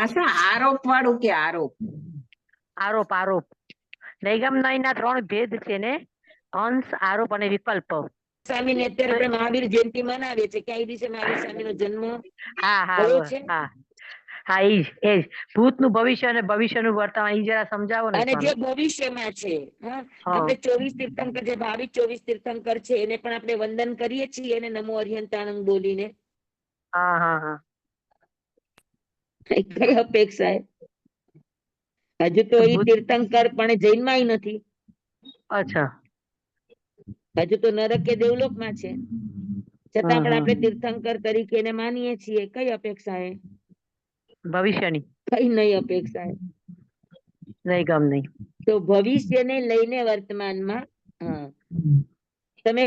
આશા આરોપ વાળું કે આરોપ? આરોપ. નિગમ ના 3 ભેદ છે ને, અંશ, આરોપ અને વિકલ્પ. સ્વામી ને અત્યારે આપણે મહાવીર જયંતિ મનાવીએ છીએ. કઈ દિવસે મહાવીર સ્વામી નો જન્મ થયો છે? એ જ ભૂતનું ભવિષ્ય અને ભવિષ્યનું વર્તમાન ઈ જરા સમજાવો ને. અને જે ભવિષ્યમાં છે, આપણે 24 તીર્થંકર, જે ભાવિ 24 તીર્થંકર છે એને પણ આપણે વંદન કરીએ છીએ એને નમો અર્યંતાણંદ બોલીને. કઈ અપેક્ષા? હજુ તો એ તીર્થંકર પણ જૈનમાં નથી. અચ્છા. હજુ તો નરક કે દેવલોક માં છે, છતાં પણ આપણે તીર્થંકર તરીકે એને માનીએ છીએ. કઈ અપેક્ષા? ભવિષ્યની કઈ નહીં અપેક્ષા. નિગમ નહીં. તો ભવિષ્યને લઈને વર્તમાનમાં તમે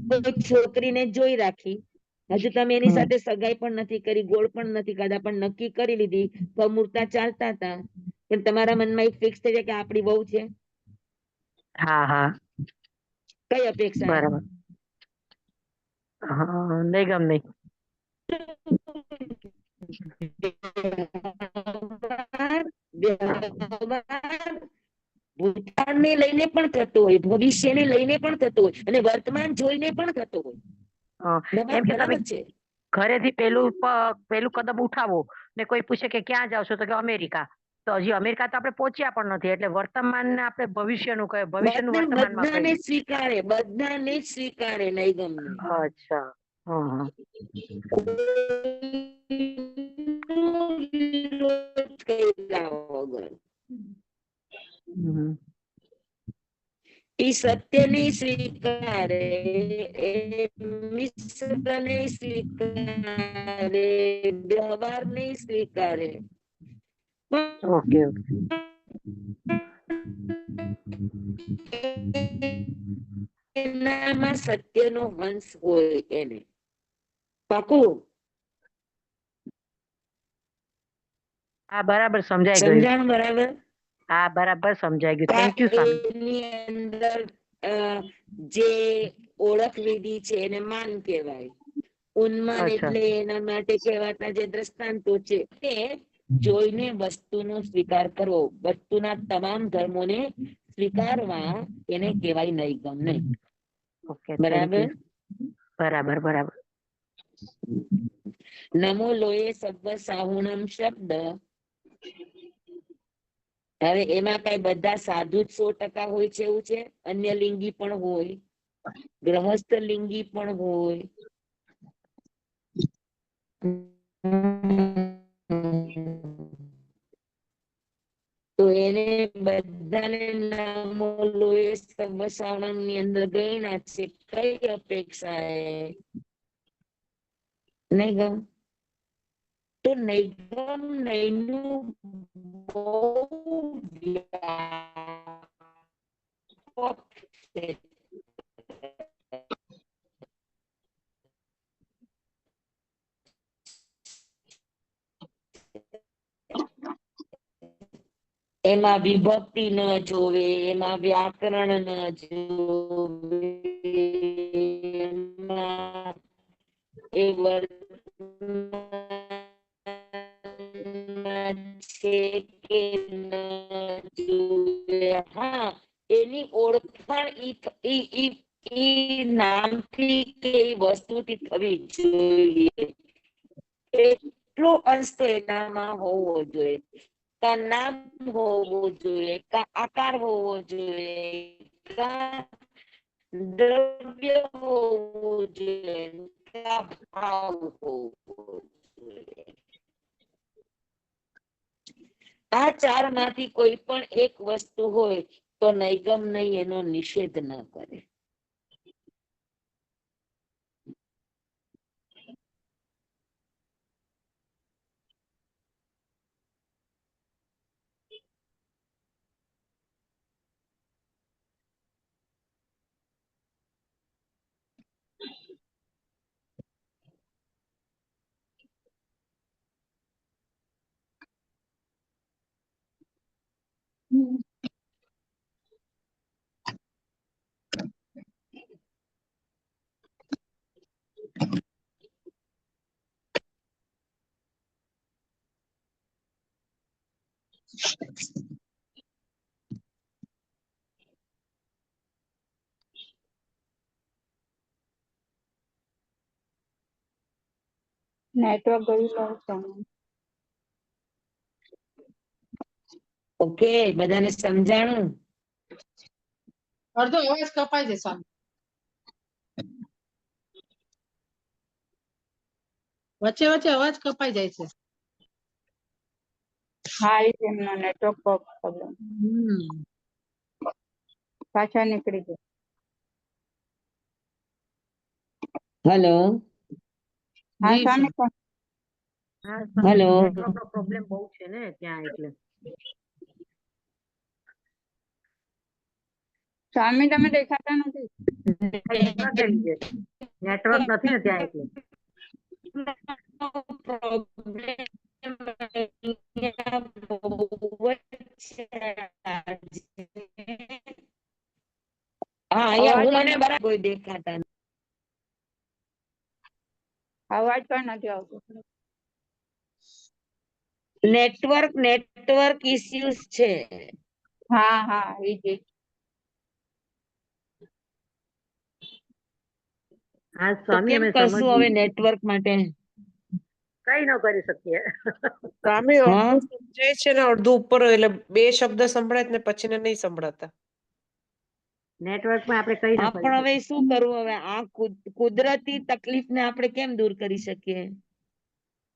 કોઈ છોકરીને જોઈ રાખી, હજુ તમે એની સાથે સગાઈ પણ નથી કરી, ગોળ પણ નથી ખાધા, પણ નક્કી કરી લીધી, કમૂરતા ચાલતા હતા, પણ તમારા મનમાં એક ફિક્સ થઈ જાય કે આપણી બહુ છે, હા હા કઈ અપેક્ષા? બરાબર. હા નહીં ગમ નહીં. ભૂતકાળને લઈને પણ થતો હોય, ભવિષ્યને લઈને પણ થતો હોય, અને વર્તમાન જોઈને પણ થતો હોય. એમ કે તમે બરાબર છે. ઘરેથી પેલું કદમ ઉઠાવો ને કોઈ પૂછે કે ક્યાં જાવ છો તો કે અમેરિકા, તો હજી અમેરિકા તો આપણે પહોંચ્યા પણ નથી, એટલે વર્તમાન ને આપણે ભવિષ્યનું કહે, ભવિષ્યનું વર્તમાનમાં બધાને કહે. સ્વીકારે, બધાને જ સ્વીકારે, નહીં ગમે. અચ્છા. હા હમ. ઈ સત્યને સ્વીકારે, એ મિશ્રને સ્વીકારે, વ્યવહારને સ્વીકારે. ઓકે એનામાં સત્યનો અંશ હોય એને. પાકું? હા બરાબર સમજાઈ ગયું. સમજાણ બરાબર? હા બરાબર સમજાઈ ગયું. થેન્ક યુ સ્વામી. એની અંદર જે ઓળખ વિધિ છે એને માન કહેવાય. ઉન્માન અચ્છા. એટલે એના માટે કહેવાતા જે દ્રષ્ટાંતો છે તે જોઈને વસ્તુનો સ્વીકાર કરવો, વસ્તુના તમામ ધર્મોને સ્વીકારવા, એને કહેવાય નૈગમ નહીં. ઓકે થેન્ક બરાબર? યુ. બરાબર બરાબર. નમો લોએ સબ્બ સાહુણમ શબ્દ. હવે એમાં કઈ બધા સાધુ જ 100% હોય છે એવું છે? અન્ય લિંગી પણ હોય, ગ્રહસ્થ લિંગી પણ હોય. તો એને બધાને નમો લોએ સબ્બ સાહુણમ ની અંદર ગણ્યા છે. કઈ અપેક્ષા નૈગમ? તો નૈગમ નૈનું બહુ વ્યાપક છે. એમાં વિભક્તિ ન જોવે, એમાં વ્યાકરણ ન જોવે, એમાં એ વર્તમાનમાં છે કે ન જોવે. હા, એની ઓળખાણ ઈ નામથી કે વસ્તુથી થવી જોઈએ. એટલો અંશ તો એનામાં હોવો જોઈએ. કા નામ હોવું જોઈએ, કા આકાર હોવો જોઈએ, કા દ્રવ્ય હોવું જોઈએ, કા ભાવ હોવો જોઈએ. આ ચાર માંથી કોઈ પણ એક વસ્તુ હોય તો નૈગમ નહીં એનો નિષેધ ન કરે. નેટવર્ક ગયું સ્વામી. ઓકે, બધાને સમજાણું? અડધો અવાજ કપાય છે સ્વામી, વચ્ચે વચ્ચે અવાજ કપાઈ જાય છે. હા એ એમનો નેટવર્ક પ્રોબ્લેમ. પાછા નીકળી ગયા. હેલો. હા જી સ્વામી હા હેલો. નેટવર્ક નો પ્રોબ્લેમ બહુ છે ને ત્યાં એટલે. સ્વામી તમે દેખાતા નથી. નેટવર્ક નથી ને ત્યાં એટલે. હા, અહીંયા હું મને બરાબર કોઈ દેખાતા નથી. અવાજ પણ નથી આવતો. નેટવર્ક ઇસ્યુઝ છે. હા હા એ જ. હા તો સ્વામી કેમ અમે કરશું હવે સમજીએ. નેટવર્ક માટે? કઈ ન કરી શકીએ. સ્વામી હા? અડધું સમજાય છે ને અડધું ઉપર હોય, એટલે બે શબ્દ સંભળાય ને પછી ને નહીં સંભળાતા. નેટવર્કમાં આપણે કઈ ન હા, કરી પણ હવે શકીએ. શું કરવું? હવે આ કુદરતી તકલીફ ને આપણે કેમ દૂર કરી શકીએ?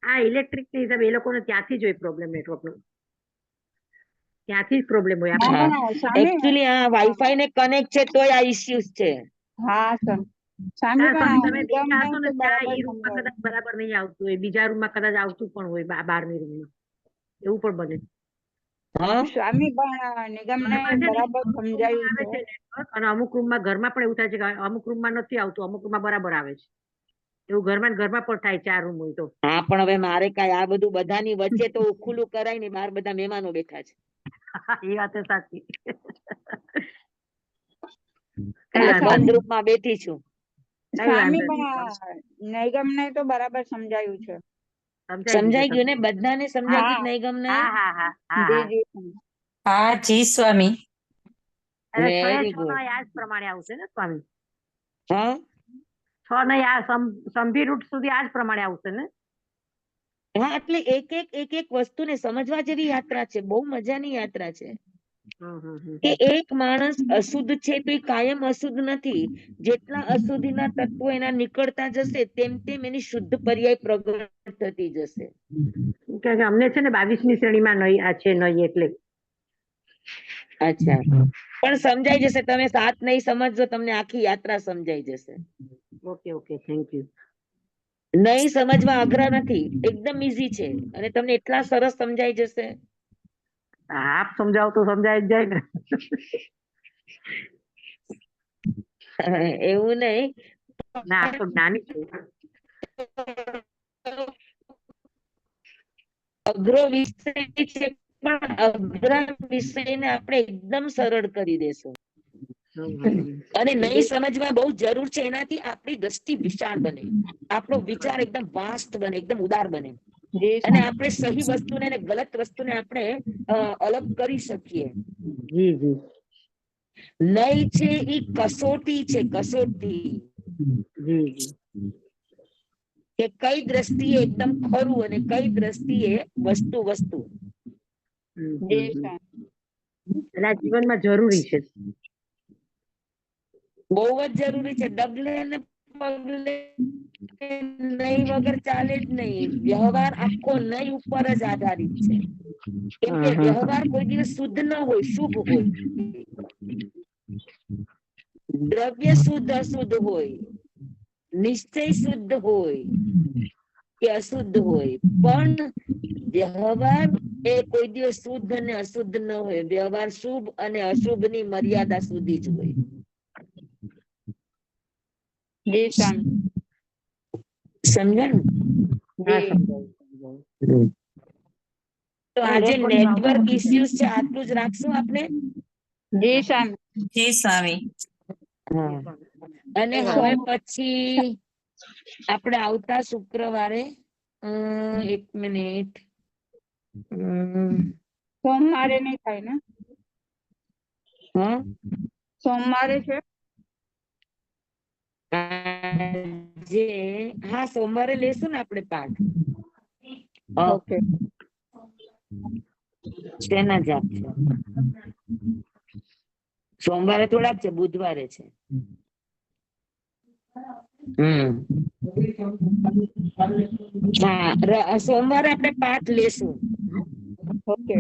આ ઇલેક્ટ્રિક ની હિસાબે એ લોકોને ત્યાંથી જ હોય પ્રોબ્લેમ, નેટવર્ક નો ત્યાંથી જ પ્રોબ્લેમ હોય. ના આપણે પણ સ્વામી એકચ્યુઅલી આ વાઈફાઈ ને કનેક્ટ છે તોય આ ઇસ્યુઝ છે. હા સ્વામી સ્વામી પણ તમે નિગમ બેઠા ને હશો તો ને ત્યાં બરાબર એ રૂમમાં સમજાય. કદાચ બરાબર નહીં આવતું હોય, બીજા રૂમમાં કદાચ આવતું પણ હોય, બહારની રૂમમાં એવું પણ બને. હા, સ્વામી પણ નિગમ ને ઘરમાં છે ને, બરાબર અમુક રૂમમાં સમજાયું આવે છે. છે નેટવર્ક, અને અમુક રૂમમાં ઘરમાં પણ એવું થાય છે કે અમુક રૂમમાં નથી આવતું, અમુક રૂમમાં બરાબર આવે છે. એવું ઘરમાં ને ઘરમાં પણ થાય, 4 રૂમ હોય તો. હા, પણ હવે મારે કઈ આ બધું બધાની વચ્ચે તો ખુલ્લું કરાય ને, બહાર બધા મહેમાનો બેઠા છે. એ વાત સાચી. આ કઈ વાંધો બંધ નહીં. રૂમમાં બેઠી છું. કઈ સ્વામી વાંધો નહીં. પણ નિગમ ને તો બરાબર સમજાયું છે. સમજાઈ ગયું ને? બધાને સમજાઈ ગયું હા નહીં ગમને? હા હા હા હા જી હા. જી. હા જી સ્વામી. એટલે 6 એ વેરી 6 ગુડ. ના યાદ પ્રમાણે આવશે ને સ્વામી? હા, 6 ને સંભી રૂટ સુધી આ જ પ્રમાણે આવશે ને? હા, એટલે એક વસ્તુને સમજવા જેવી યાત્રા છે. બહુ મજાની યાત્રા છે. કે એક માણસ અશુદ્ધ છે તો એ કાયમ અશુદ્ધ નથી. જેટલા અશુદ્ધિના તત્વો એના નીકળતા જશે તેમ તેમ એની શુદ્ધ પર્યાય પ્રગટ થતી જશે. કે અમને છે ને 22મી શ્રેણીમાં નહીં આ છે નહીં એટલે. અચ્છા, પણ સમજાઈ જશે. તમે 7 નહીં સમજજો, તમને આખી યાત્રા સમજાઈ જશે. Okay okay, thank you. નહીં સમજવા અઘરા નથી, એકદમ ઈઝી છે, અને તમને એટલા સરસ સમજાઈ જશે. આપ સમજાવો તો સમજાય જ જાય ને. એવું નહીં. ના, આપ તો જ્ઞાની છો. અઘરો વિષય છે, પણ અઘરા વિષયને આપણે એકદમ સરળ કરી દેશું. અને નહીં સમજવા બહુ જરૂર છે, એનાથી આપણી દ્રષ્ટિ વિશાળ બને, આપણો વિચાર એકદમ વાસ્ત બને, એકદમ ઉદાર બને, જી અને સ્વામી. આપણે સહી વસ્તુને અને ગલત વસ્તુને આપણે અલગ કરી શકીએ. જી જી નહીં છે એ કસોટી છે, કસોટી. જી જી. કે કઈ દ્રષ્ટિએ એકદમ ખરું અને કઈ દ્રષ્ટિએ વસ્તુ. જી સ્વામી. એટલે આ જીવનમાં જરૂરી છે. બહુ જ જરૂરી છે. ડગલે ને પગલે નહીં વગર ચાલે જ નહીં. વ્યવહાર આખો નહીં ઉપર જ આધારિત છે. કેમ કે વ્યવહાર કોઈ દિવસ શુદ્ધ ન હોય, શુભ હોય. દ્રવ્ય શુદ્ધ અશુદ્ધ હોય, નિશ્ચય શુદ્ધ હોય કે અશુદ્ધ હોય, પણ વ્યવહાર એ કોઈ દિવસ શુદ્ધ અને અશુદ્ધ ન હોય. વ્યવહાર શુભ અને અશુભ ની મર્યાદા સુધી જ હોય. જી સ્વામી. સમજણ? હા, જી. સમજાયું. તો આજે નેટવર્ક ઇસ્યુઝ છે, આટલું જ રાખશું આપણે. જી સ્વામી. જી સ્વામી. હા, અને હવે પછી આપણે આવતા શુક્રવારે 1 મિનિટ, સોમવારે નહીં થાય ને? હા, સોમવારે છે. આજે હા, સોમવારે લેશું ને આપણે પાઠ. ઓકે. શેના જાપ છે? સોમવારે થોડાક છે, બુધવારે છે. હા, સોમવારે આપણે પાઠ લેશું. ઓકે.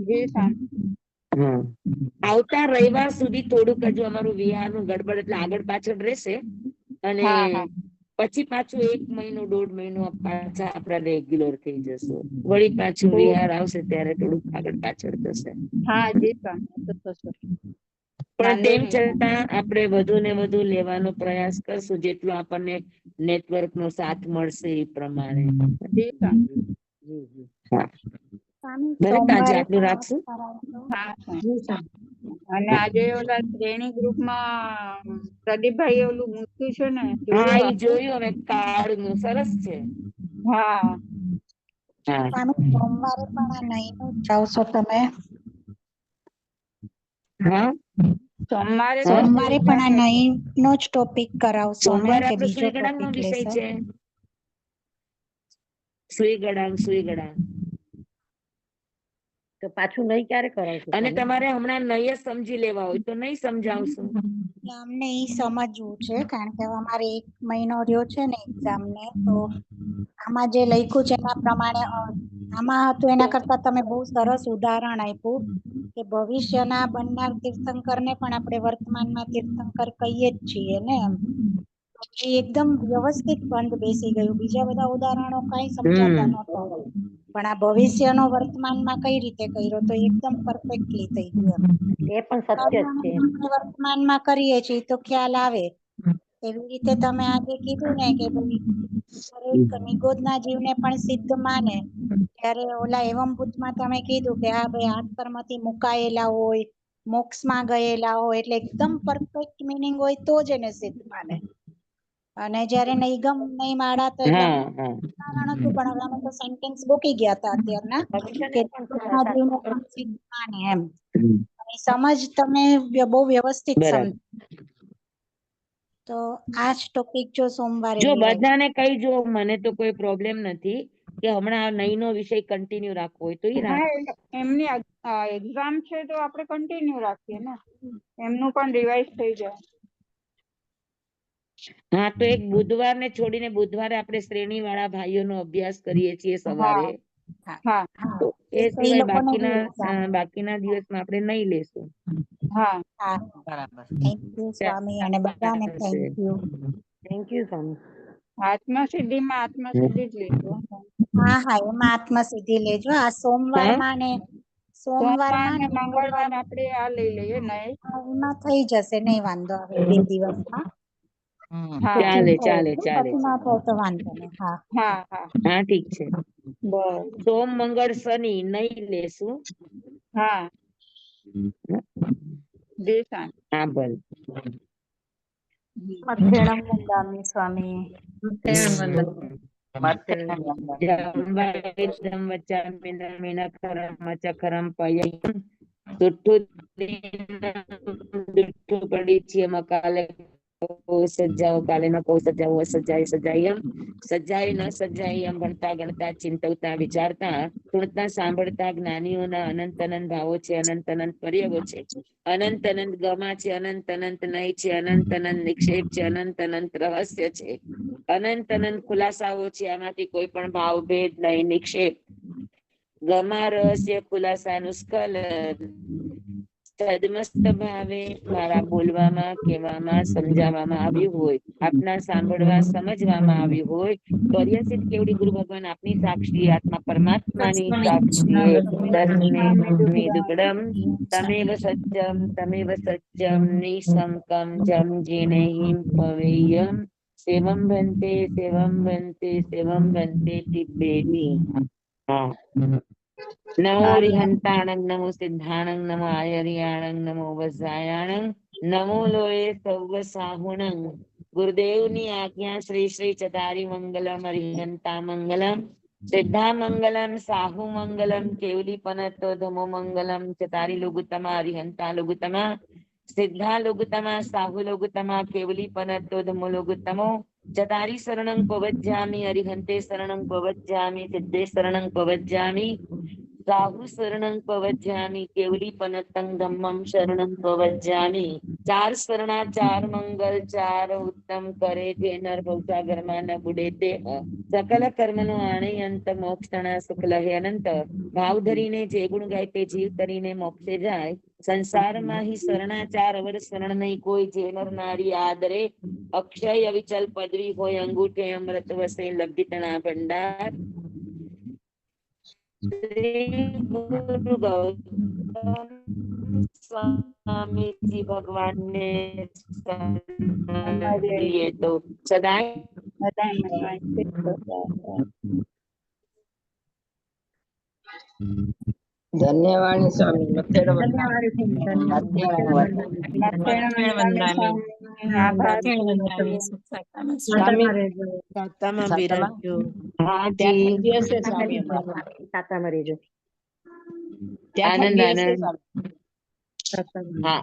જી સ્વામી. આવતા રવિવાર સુધી થોડુંક હજુ અમારું વિહારનું ગડબડ એટલે આગળ પાછળ રહેશે. અને હા હા. પછી પાછું 1 મહિનો 1.5 મહિનો પાછા આપડા રેગ્યુલર થઈ જશે. વળી પાછું વિહાર આવશે ત્યારે થોડુંક આગળ પાછળ થશે. હા જી સ્વામી તો થશે. પણ વાંધો તેમ નહીં. છતાં આપણે વધુ ને વધુ લેવાનો પ્રયાસ કરશું, જેટલો આપણને નેટવર્ક નો સાથ મળશે એ પ્રમાણે. જી સ્વામી. હા, ભલે તો આજે આટલું રાખશું. હા સ્વામી. અને આજે ઓલા શ્રેણી ગ્રુપમાં પ્રદીપભાઈ ઓલું મૂક્યું છે ને હા, જોયું એ આપે? જોયું હવે કાર્ડ નું સરસ છે. હા હા, સોમવારે પણ આ નહીં જાવશો તમે? હા, સોમવારે તો હા. સોમવારે પણ આ શ્રી નહીં નો જ ટોપિક કરાવશો ને સોમવારે કે આપણો બીજો સુઈગડાંગ નો ટોપિક વિષય લેશો? છે. સુઈગડાંગ. તો પાછું નહીં ક્યારે કરાવશો અને સ્વામી? તમારે હમણાં નહીં સમજી લેવા હોય તો નહીં સમજાવશું. એટલે અમને ઈ સમજવું છે કારણ કે હવે અમારે 1 મહિનો રહ્યો છે ને એક્ઝામ ને, તો આમાં જે લખ્યું છે એના પ્રમાણે આમાં હતું એના કરતા તમે બહુ સરસ ઉદાહરણ આપ્યું કે ભવિષ્યના બનનાર તીર્થંકરને પણ આપણે વર્તમાનમાં તીર્થંકર કહીએ જ છીએ ને એમ. એ એકદમ વ્યવસ્થિત બંધ બેસી ગયું. બીજા બધા ઉદાહરણો કઈ સમજાતા નહોતા, પણ આ ભવિષ્યનો વર્તમાનમાં કઈ રીતે કર્યો તો એકદમ પરફેક્ટલી થઈ ગયું એ પણ એમ. સત્ય જ છે. આપણે વર્તમાનમાં કરીએ છીએ તો ખ્યાલ આવે. એવી રીતે તમે આજે કીધું ને કે ભાઈ દરેક નિગોદના જીવને પણ સિદ્ધ માને, ત્યારે ઓલા એવમ ભૂતમાં તમે કીધું કે હા ભાઈ આત્કર્મથી મુકાયેલા હોય, મોક્ષમાં ગયેલા હોય, એટલે એકદમ પરફેક્ટ મિનિંગ હોય તો જ એને સિદ્ધ માને. અને જયારે નૈગમ નહીં માળા તો એટલે હા, હા. ઉદાહરણ હતું, પણ હવે અમે તો સેન્ટેન્સ મૂકી ગયા હતા અત્યારના કે નિગોદના જીવને પણ સિદ્ધ માને એમ. એ સમજ તમે બહુ વ્યવસ્થિત બરાબર. સમજ. તો આ જ ટોપિક જો સોમવારે જો લેવાય. બધાને કઈ જો મને તો કોઈ પ્રોબ્લેમ નથી કે હમણાં નહીં નો વિષય કન્ટિન્યુ રાખવો હોય તો ઈ હા રાખો. એમની એક્ઝામ છે તો આપણે કન્ટિન્યુ રાખીએ ને, એમનું પણ રિવાઇઝ થઈ જાય. હા, તો એક બુધવાર ને છોડીને બુધવારે આપણે શ્રેણી વાળા ભાઈઓનો અભ્યાસ કરીએ છીએ સવારે. હા તો એ એ સિવાય લોકોને બી બાકીના દિવસમાં આપણે નહીં લેશું. હા હા, બરાબર. થેન્ક યુ સ્વામી અને બધાને થેન્ક યુ. થેન્ક યુ સ્વામી. આત્મસિદ્ધિમાં આત્મસિદ્ધિ જ લેજો. હા હા, એમાં આત્મસિદ્ધિ લેજો. આ સોમવારમાં ને સોમવાર સોમવારમાં ને ને મંગળવાર મંગળવારમાં આપણે આ લઈ લઈએ નહીં. એમાં થઈ જશે, નહીં વાંધો આવે 2 દિવસમાં. હા ચાલે પછી ચાલે. ના થાય તો વાંધો નહીં. હા હા હા હા, ઠીક છે. બસ સોમ મંગળ શનિ નહીં લેશું. હા જી સ્વામી. હા, ભલે. મધ્યણમ વંદામિ સ્વામી. સજ્જાઓ કાલે ન કહું સજાઓ સજાય સજાયમ સજાય ન સજાય એમ ભણતા ગણતા ચિંતવતા વિચારતા સુણતા સાંભળતા જ્ઞાનીઓના અનંત અનંત ભાવો છે, અનંત અનંત પર્યવો છે, અનંત અનંત ગમા છે, અનંત અનંત નય છે, અનંત અનંત નિક્ષેપ છે, અનંત અનંત રહસ્ય છે, અનંત અનંત ખુલાસાઓ છે. આમાંથી કોઈ પણ ભાવ ભેદ નહીં, નિક્ષેપ ગમા રહસ્ય ખુલાસાનું સ્ખલન સદમસ્ત ભાવે મારા બોલવામાં, કહેવામાં, સમજાવવામાં આવ્યું હોય, આપના સાંભળવા સમજવામાં આવ્યું હોય, કર્યસિદ્ધ કેવડી ગુરુ ભગવાન આપની સાક્ષી, આત્મા પરમાત્માની સાક્ષી તસ્મે દુકડમ તમેવ સત્યમ નિશંકમ જમ જેનેહિમ પવેયમ સેવમ બનતે તિબ્બેતી. હા, નમો રિહંતાણંગ નમો સિદ્ધાણંગ નમો આયર્યાણંગ નમો વજ્રાયાણંગ નમો લોય સૌવ સાહુણંગ. ગુરુદેવની આજ્ઞા શ્રી શ્રી ચદારી મંગલમ હરિહંતા મંગલમ સિદ્ધા મંગલમ સાહુ મંગલમ કેવલી પનતો ધમો મંગલમ ચતારી લુગુતમા હરિહંતા લુગુતમા સિદ્ધા લુગુતમા સાહુ લુગુતમા કેવલી પનતો ધમો લુગુતમો ચતારી શરણં પવજ્જામિ હરિહંતે શરણં પવજ્જામિ સિદ્ધે શરણં પવજ્જામિ સાહુ શરણં પવજ્જામિ કેવલી પનતં ધમ્મં શરણં પવજ્જામિ. 4 શરણા 4 મંગલ 4 ઉત્તમ કરે જે નર ભવસાગરમાં ન બુડે તે સકલ કર્મનો આણિ અંત મોક્ષણા સુખ લહે અનંત. ભાવ ધરીને જે ગુણ ગાય તે જીવ તરીને મોક્ષે જાય સંસારમાં હિ શરણાચાર અવર શરણ નહીં કોઈ, જે નર નારી આદરે અક્ષય અવિચલ પદવી હોય, અંગૂઠે અમૃત વસે લબ્ધિ તણા ભંડાર. શ્રી ગુરુ ગૌતમ સ્વામીજી ભગવાનને શરણ લઈએ તો સદાય ધન્યવાદ સ્વામી. સાતામાં બિરાજો. હાજી દિવસે સ્વામી સાતામાં રહેજો. આનંદ આનંદ. હા